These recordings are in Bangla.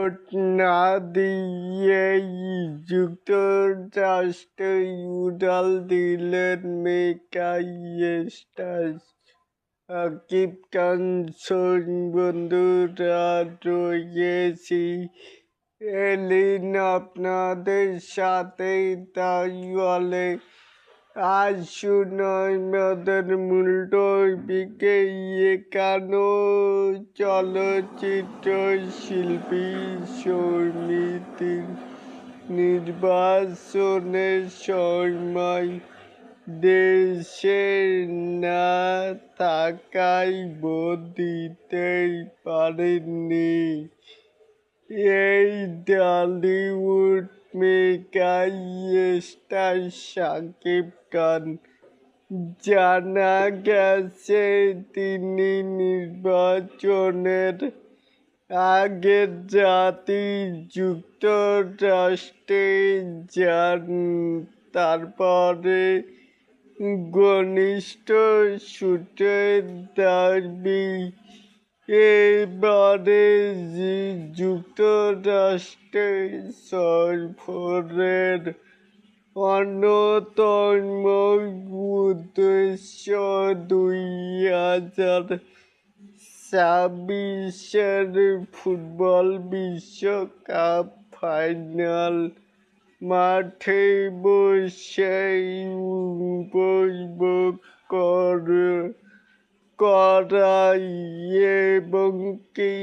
ভোট না দিয়েই যুক্তরাষ্ট্রে উড়াল দিলেন মেকাই স্টার্স। সাকিব খান বন্ধুরা রয়েছি এলিন আপনাদের সাথে, তাই বলে আসুন আমাদের মূল টপিকে। এখানো চলচ্চিত্র শিল্পী সমিতির নির্বাচনের সময় দেশে না থাকায় ভোট দিতেই পারেননি এই Tollywood mega star Shakib Khan. জানা গেছে তিনি নির্বাচনের আগে যুক্তরাষ্ট্রে যান, তারপরে ঘনিষ্ঠ সূত্রের দাবি এবারে যুক্তরাষ্ট্রে সফরের অন্যতম উদ্দেশ্য 2026 ফুটবল বিশ্বকাপ ফাইনাল মাঠে বসে উপভোগ করাই এবং কি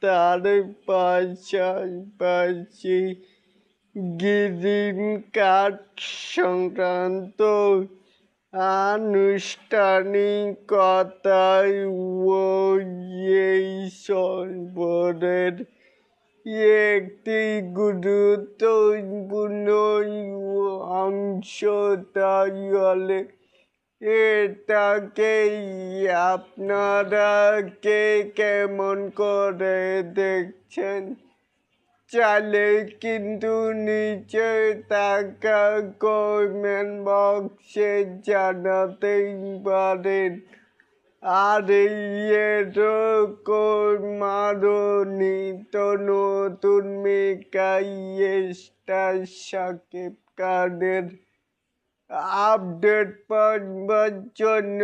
তার পাশাপাশি গ্রিন কার্ড সংক্রান্ত আনুষ্ঠানিকতায় এই সফরের একটি গুরুত্বপূর্ণ অংশ। তাই বলে এটাকে আপনারা কে কেমন করে দেখছেন চাইলে কিন্তু নিচে থাকা কমেন্ট বক্সে জানাতেই পারেন। আর এরকম আরো নিত্য নতুন মেগা স্টার সাকিব খানের আপডেট পাওয়ার জন্য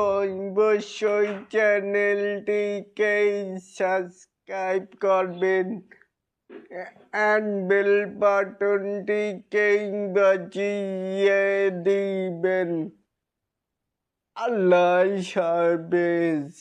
অবশ্যই চ্যানেলটিকে সাবস্ক্রাইব করবেন and বেল বাটনটিকে বাজিয়ে দিবেন। আল্লাহ হাফেজ।